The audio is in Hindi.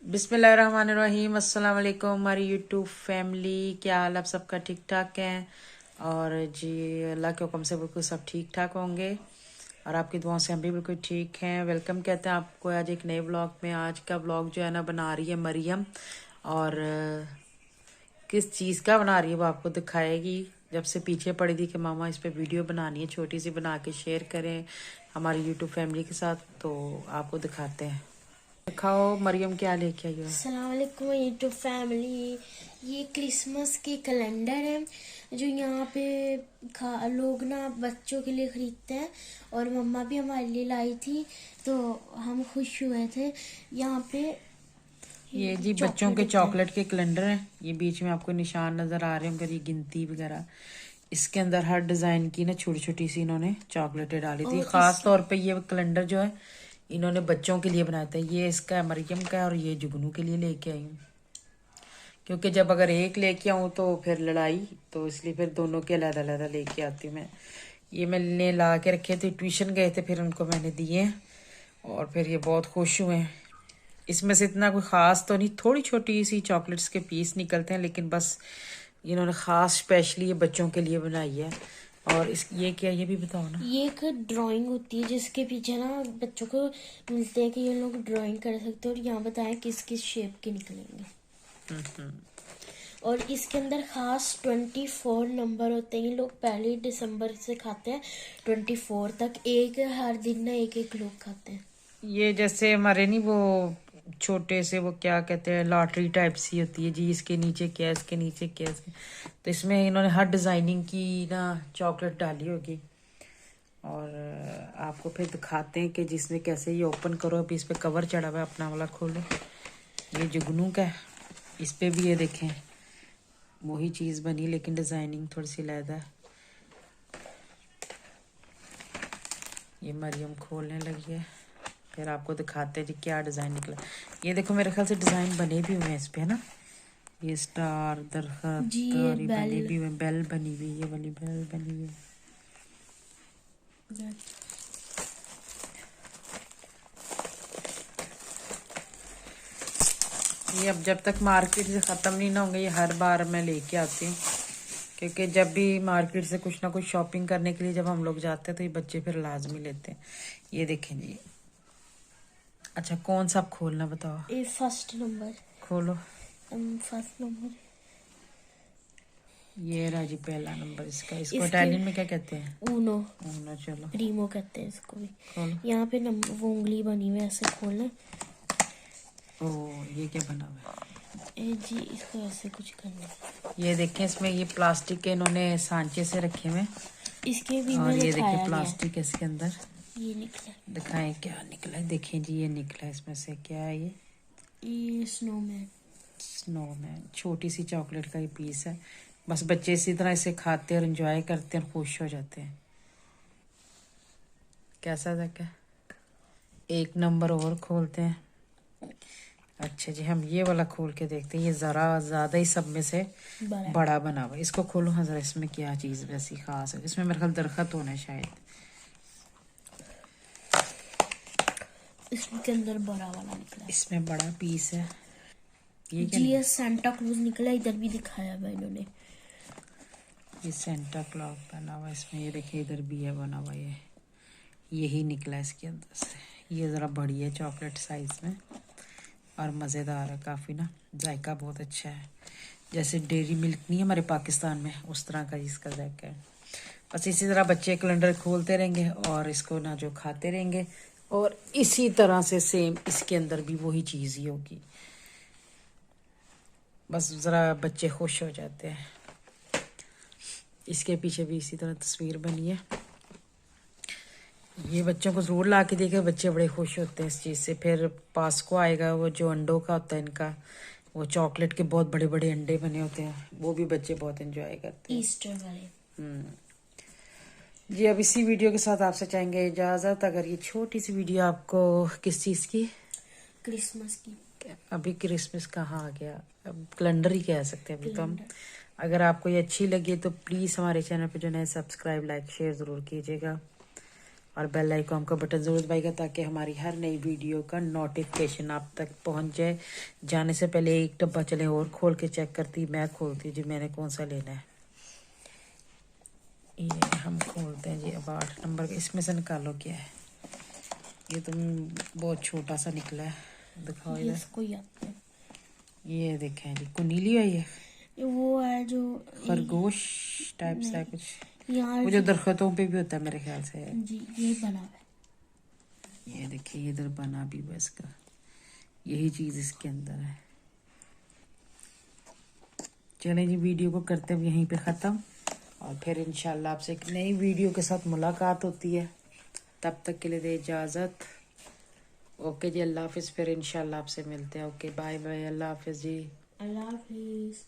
बिस्मिल्लाहिर्रहमानिर्रहीम। अस्सलाम वालेकुम हमारी यूट्यूब फैमिली, क्या हाल आप सबका? ठीक ठाक हैं? और जी अल्लाह के हुक्म से बिल्कुल सब ठीक ठाक होंगे और आपकी दुआओं से हम भी बिल्कुल ठीक हैं। वेलकम कहते हैं आपको आज एक नए ब्लॉग में। आज का ब्लॉग जो है ना बना रही है मरियम, और किस चीज़ का बना रही है वो आपको दिखाएगी। जब से पीछे पड़ी थी कि मामा इस पे वीडियो बनानी है, छोटी सी बना के शेयर करें हमारी यूट्यूब फैमिली के साथ, तो आपको दिखाते हैं। दिखाओ मरियम क्या लेके आई हो। अस्सलाम वालेकुम यूट्यूब फैमिली। ये क्रिसमस के कैलेंडर है जो यहाँ पे लोग ना बच्चों के लिए खरीदते हैं, और मम्मा भी हमारे लिए लाई थी तो हम खुश हुए थे। यहाँ पे ये जी बच्चों चॉकलेट के होता है। चॉकलेट के कैलेंडर हैं। ये बीच में आपको निशान नजर आ रहे होंगे, ये गिनती वगैरह। इसके अंदर हर डिजाइन की ना छोटी छोटी सी इन्होंने चॉकलेटें डाली थी। और खास तौर पे ये कैलेंडर जो है इन्होंने बच्चों के लिए बनाया था। ये इसका है मरियम का है, और ये जुगनू के लिए लेके आई हूँ, क्योंकि जब अगर एक लेके आऊँ तो फिर लड़ाई, तो इसलिए फिर दोनों के अलग अलग लेके आती हूँ मैं। ये मैंने ला के रखे थे, ट्यूशन गए थे, फिर उनको मैंने दिए और फिर ये बहुत खुश हुए हैं। इसमें से इतना कोई ख़ास तो नहीं, थोड़ी छोटी सी चॉकलेट्स के पीस निकलते हैं, लेकिन बस इन्होंने ख़ास स्पेशली ये बच्चों के लिए बनाई है। और इस ये क्या, ये भी बताओ ना। ये एक ड्राइंग होती है जिसके पीछे ना बच्चों को मिलते हैं कि ये लोग ड्राइंग कर सकते हैं, और यहाँ बताएं किस किस शेप के निकलेंगे। और इसके अंदर खास 24 नंबर होते हैं। ये लोग 1 दिसंबर से खाते हैं 24 तक, एक हर दिन ना एक एक लोग खाते हैं। ये जैसे हमारे नहीं वो छोटे से वो क्या कहते हैं, लॉटरी टाइप सी होती है जी। इसके नीचे क्या है, इसके नीचे क्या है, तो इसमें इन्होंने हर डिजाइनिंग की ना चॉकलेट डाली होगी। और आपको फिर दिखाते हैं कि जिसमें कैसे ये ओपन करो। अभी इस पे कवर चढ़ा हुआ है, अपना वाला खोलो। ये जुगनू का है, इस पे भी ये देखें वही चीज़ बनी, लेकिन डिजाइनिंग थोड़ी सी अलग है। ये मरियम खोलने लगी है, फिर आपको दिखाते हैं जी क्या डिज़ाइन निकला। ये देखो मेरे ख्याल से डिज़ाइन बने भी हुए हैं इस पे, है ना। ये स्टार, दरख्त, जी ये और ये बने बेल। भी हुए, बेल बनी हुई, ये वाली बेल बनी हुई। ये अब जब तक मार्केट से ख़त्म नहीं ना होंगे, ये हर बार मैं लेके आती हूँ, क्योंकि जब भी मार्केट से कुछ ना कुछ शॉपिंग करने के लिए जब हम लोग जाते हैं तो ये बच्चे फिर लाजमी लेते हैं। ये देखें जी। अच्छा कौन सा आप खोलना बताओ। ये फर्स्ट नंबर। खोलो। First number. ये रहा जी पहला नंबर इसका। इसको इसके इटालियन में क्या कहते हैं? ऊनो। ऊनो। चलो प्रीमो कहते हैं इसको भी। खोलो। यहाँ पे नंबर वो उंगली बनी हुई है, ऐसे खोलना। ओ ये क्या बना हुआ ए जी इसको ऐसे कुछ करना। है? ये देखें इसमें ये प्लास्टिक के इन्होंने सांचे से रखे हुए, इसके भी और में ये देखें दिखाया गया है। प्लास्टिक इसके अंदर। ये निकला। दिखाएं क्या निकला है। देखें जी ये निकला है, इसमें से क्या है ये स्नोमैन। स्नोमैन। छोटी सी चॉकलेट का ये पीस है। बस बच्चे इसी तरह इसे खाते और एंजॉय करते हैं और खुश हो जाते हैं। कैसा था क्या? एक नंबर और खोलते हैं। अच्छा जी हम ये वाला खोल के देखते हैं। ये ज़रा ज़्यादा ही सब में से बड़ा। बड़ा बना हुआ है। इसको खोलो हाँ ज़रा, इसमें क्या चीज़ वैसी खास है? इसमें मेरे ख्याल दरख्त होना है शायद। इसके अंदर बड़ा वाला निकला है। इसमें बड़ा पीस है। ये क्या जी निकला? ये सेंटा क्लूज निकला, इधर भी दिखाया हुआ इन्होंने। ये सेंटा क्लॉज बना हुआ है इसमें। ये देखिए इधर भी है बना हुआ। ये यही निकला है इसके अंदर से। ये ज़रा बड़ी है चॉकलेट साइज़ में, और मज़ेदार है काफ़ी ना। जायका बहुत अच्छा है, जैसे डेयरी मिल्क नहीं है हमारे पाकिस्तान में, उस तरह का इसका जायका है। बस इसी तरह बच्चे कैलेंडर खोलते रहेंगे और इसको ना जो खाते रहेंगे, और इसी तरह से सेम इसके अंदर भी वही चीज़ ही होगी। बस ज़रा बच्चे खुश हो जाते हैं। इसके पीछे भी इसी तरह तस्वीर बनी है। ये बच्चों को ज़रूर ला के देखे, बच्चे बड़े खुश होते हैं इस चीज़ से। फिर पास्को आएगा, वो जो अंडों का होता है इनका, वो चॉकलेट के बहुत बड़े बड़े अंडे बने होते हैं, वो भी बच्चे बहुत एंजॉय करते हैं। ईस्टर वाले। जी अब इसी वीडियो के साथ आपसे चाहेंगे इजाज़त। अगर ये छोटी सी वीडियो आपको किस चीज़ की, क्रिसमस की। अभी क्रिसमस कहाँ आ गया, अब कैलेंडर ही कह सकते हैं अभी तो हम। कैलेंडर। अगर आपको ये अच्छी लगी तो प्लीज़ हमारे चैनल पे जो है सब्सक्राइब, लाइक, शेयर ज़रूर कीजिएगा। और बेल आइकॉन का बटन जरूर दबाइएगा ताकि हमारी हर नई वीडियो का नोटिफिकेशन आप तक पहुंच जाए। जाने से पहले एक डब्बा चले और खोल के चेक करती, मैं खोलती हूँ जी मैंने कौन सा लेना है। ये हम खोलते हैं जी। अब 8 नंबर का इसमें से निकालो क्या है। ये तो बहुत छोटा सा निकला है, दिखाओ ये इधर। इसको ही आते हैं। ये देखें जी, कुनीली है ये, ये वो है जो खरगोश टाइप सा है कुछ, यहाँ वो जो दरख्तों पे भी होता है मेरे ख्याल से। जी ये बना हुआ है। ये देखिए इधर बना भी हुआ इसका, यही चीज इसके अंदर है। चलें जी, वीडियो को करते हैं यहीं पे ख़त्म और फिर इंशाल्लाह आपसे एक नई वीडियो के साथ मुलाकात होती है। तब तक के लिए दे इजाज़त। ओके जी, अल्लाह हाफिज़। फिर इंशाल्लाह आपसे मिलते हैं। ओके बाय बाय, अल्लाह हाफिज़ जी। अल्लाह हाफिज़।